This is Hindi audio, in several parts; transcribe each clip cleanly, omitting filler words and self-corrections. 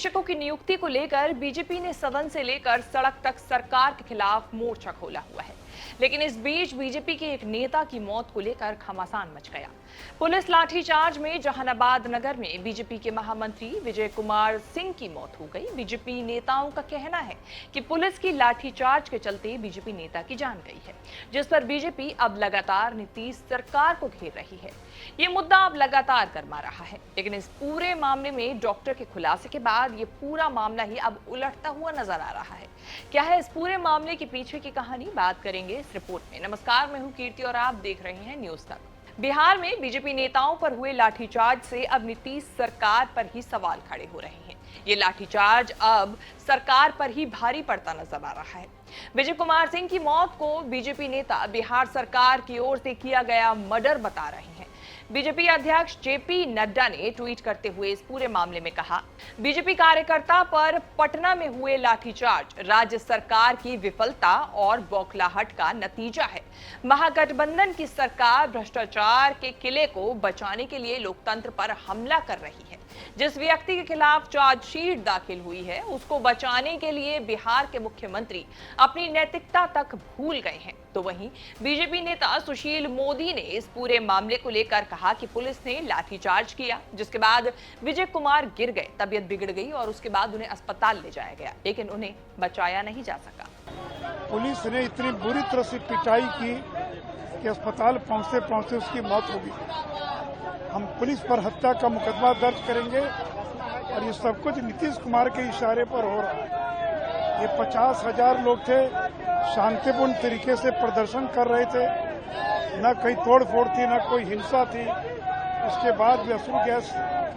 शिक्षकों की नियुक्ति को लेकर बीजेपी ने सदन से लेकर सड़क तक सरकार के खिलाफ मोर्चा खोला हुआ है। लेकिन इस बीच बीजेपी के एक नेता की मौत को लेकर घमासान मच गया। पुलिस लाठीचार्ज में जहानाबाद नगर में बीजेपी के महामंत्री विजय कुमार सिंह की मौत हो गई। बीजेपी नेताओं का कहना है कि पुलिस की लाठीचार्ज के चलते बीजेपी नेता की जान गई है, जिस पर बीजेपी अब लगातार नीतीश सरकार को घेर रही है। ये मुद्दा अब लगातार गरमा रहा है, लेकिन इस पूरे मामले में डॉक्टर के खुलासे के बाद ये पूरा मामला ही अब उलटता हुआ नजर आ रहा है। क्या है इस पूरे मामले के पीछे की कहानी, बात करेंगे इस रिपोर्ट में। नमस्कार, मैं हूं कीर्ति और आप देख रहे हैं न्यूज तक। बिहार में बीजेपी नेताओं पर हुए लाठीचार्ज से अब नीतीश सरकार पर ही सवाल खड़े हो रहे हैं। ये लाठीचार्ज अब सरकार पर ही भारी पड़ता नजर आ रहा है। विजय कुमार सिंह की मौत को बीजेपी नेता बिहार सरकार की ओर से किया गया मर्डर बता रहे हैं। बीजेपी अध्यक्ष जेपी नड्डा ने ट्वीट करते हुए इस पूरे मामले में कहा, बीजेपी कार्यकर्ता पर पटना में हुए लाठीचार्ज राज्य सरकार की विफलता और बौखलाहट का नतीजा है। महागठबंधन की सरकार भ्रष्टाचार के किले को बचाने के लिए लोकतंत्र पर हमला कर रही है। जिस व्यक्ति के खिलाफ चार्जशीट दाखिल हुई है, उसको बचाने के लिए बिहार के मुख्यमंत्री अपनी नैतिकता तक भूल गए हैं। तो वहीं बीजेपी नेता सुशील मोदी ने इस पूरे मामले को लेकर कहा कि पुलिस ने लाठीचार्ज किया, जिसके बाद विजय कुमार गिर गए, तबीयत बिगड़ गई और उसके बाद उन्हें अस्पताल ले जाया गया, लेकिन उन्हें बचाया नहीं जा सका। पुलिस ने इतनी बुरी तरह से पिटाई की कि अस्पताल पहुंचते पहुंचते उसकी मौत हो गई। हम पुलिस पर हत्या का मुकदमा दर्ज करेंगे और ये सब कुछ नीतीश कुमार के इशारे पर हो रहा है। ये 50,000 लोग थे, शांतिपूर्ण तरीके से प्रदर्शन कर रहे थे, न कहीं तोड़-फोड़ थी, न कोई हिंसा थी। उसके बाद भी अश्रु गैस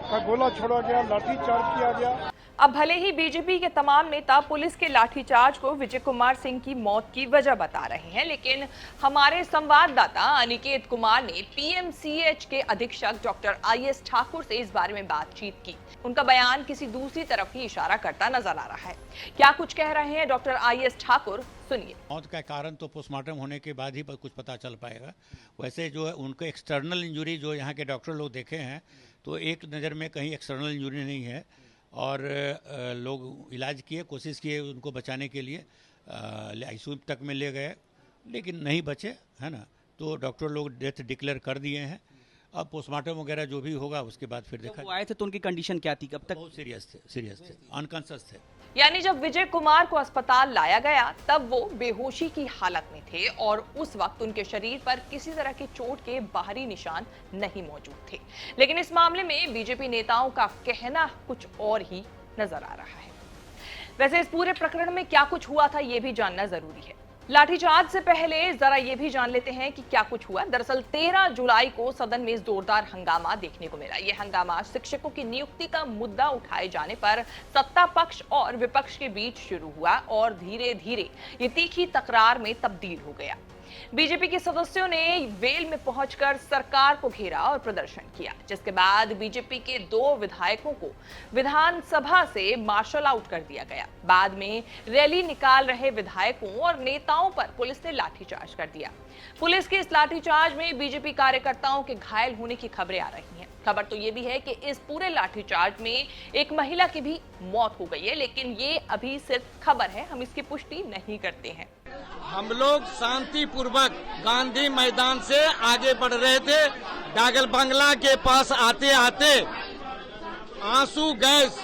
का गोला छोड़ा गया, लाठीचार्ज किया गया। अब भले ही बीजेपी के तमाम नेता पुलिस के लाठीचार्ज को विजय कुमार सिंह की मौत की वजह बता रहे हैं, लेकिन हमारे संवाददाता अनिकेत कुमार ने पीएमसीएच के अधीक्षक डॉक्टर आईएस ठाकुर से इस बारे में बातचीत की। उनका बयान किसी दूसरी तरफ ही इशारा करता नजर आ रहा है। क्या कुछ कह रहे हैं डॉक्टर आईएस ठाकुर, सुनिए। मौत का कारण तो पोस्टमार्टम होने के बाद ही कुछ पता चल पाएगा। वैसे जो है उनको एक्सटर्नल इंजरी जो यहाँ के डॉक्टर लोग देखे हैं, तो एक नज़र में कहीं एक्सटर्नल इंजरी नहीं है और लोग इलाज किए, कोशिश किए उनको बचाने के लिए, आईसीयू तक में ले गए, लेकिन नहीं बचे, है ना। तो डॉक्टर लोग डेथ डिक्लेयर कर दिए हैं। अब पोस्टमार्टम वगैरह जो भी होगा उसके बाद फिर देखा। वो आए थे तो उनकी कंडीशन क्या थी, कब तक? बहुत सीरियस थे, अनकॉन्शियस थे। यानी जब विजय कुमार को अस्पताल लाया गया तब वो बेहोशी की हालत में थे और उस वक्त उनके शरीर पर किसी तरह की चोट के बाहरी निशान नहीं मौजूद थे। लेकिन इस मामले में बीजेपी नेताओं का कहना कुछ और ही नजर आ रहा है। वैसे इस पूरे प्रकरण में क्या कुछ हुआ था, ये भी जानना जरूरी है। लाठीचार्ज से पहले जरा ये भी जान लेते हैं कि क्या कुछ हुआ। दरअसल 13 जुलाई को सदन में जोरदार हंगामा देखने को मिला। यह हंगामा शिक्षकों की नियुक्ति का मुद्दा उठाए जाने पर सत्ता पक्ष और विपक्ष के बीच शुरू हुआ और धीरे धीरे ये तीखी तकरार में तब्दील हो गया। बीजेपी के सदस्यों ने वेल में पहुंचकर सरकार को घेरा और प्रदर्शन किया, जिसके बाद बीजेपी के 2 विधायकों को विधानसभा से मार्शल आउट कर दिया गया। बाद में रैली निकाल रहे विधायकों और नेताओं पर पुलिस ने लाठीचार्ज कर दिया। पुलिस के इस लाठीचार्ज में बीजेपी कार्यकर्ताओं के घायल होने की खबरें आ रही हैं। खबर तो ये भी है कि इस पूरे लाठीचार्ज में एक महिला की भी मौत हो गई है, लेकिन ये अभी सिर्फ खबर है, हम इसकी पुष्टि नहीं करते हैं। हम लोग शांतिपूर्वक गांधी मैदान से आगे बढ़ रहे थे। डागल बंगला के पास आते आते आंसू गैस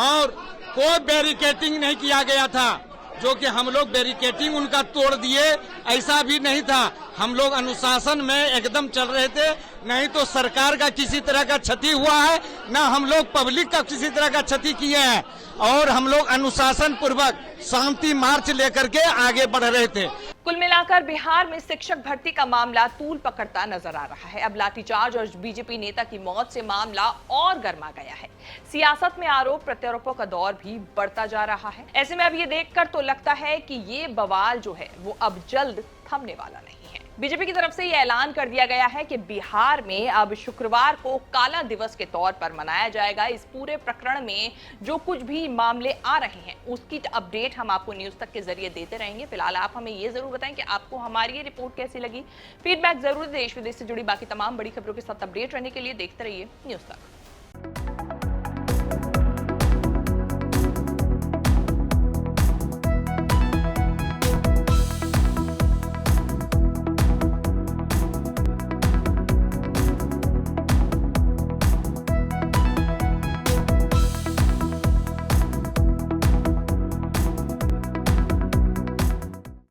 और कोई बैरिकेटिंग नहीं किया गया था, जो कि हम लोग बैरिकेटिंग उनका तोड़ दिए, ऐसा भी नहीं था। हम लोग अनुशासन में एकदम चल रहे थे, नहीं तो सरकार का किसी तरह का क्षति हुआ है, ना हम लोग पब्लिक का किसी तरह का क्षति किए हैं और हम लोग अनुशासन पूर्वक शांति मार्च लेकर के आगे बढ़ रहे थे। कुल मिलाकर बिहार में शिक्षक भर्ती का मामला तूल पकड़ता नजर आ रहा है। अब लाठीचार्ज और बीजेपी नेता की मौत से मामला और गर्मा गया है। सियासत में आरोप प्रत्यारोपों का दौर भी बढ़ता जा रहा है। ऐसे में अब ये देखकर तो लगता है कि ये बवाल जो है वो अब जल्द थमने वाला नहीं है। बीजेपी की तरफ से यह ऐलान कर दिया गया है कि बिहार में अब शुक्रवार को काला दिवस के तौर पर मनाया जाएगा। इस पूरे प्रकरण में जो कुछ भी मामले आ रहे हैं उसकी अपडेट हम आपको न्यूज तक के जरिए देते रहेंगे। फिलहाल आप हमें ये जरूर बताएं कि आपको हमारी ये रिपोर्ट कैसी लगी। फीडबैक जरूर देश विदेश से जुड़ी बाकी तमाम बड़ी खबरों के साथ अपडेट रहने के लिए देखते रहिए न्यूज तक।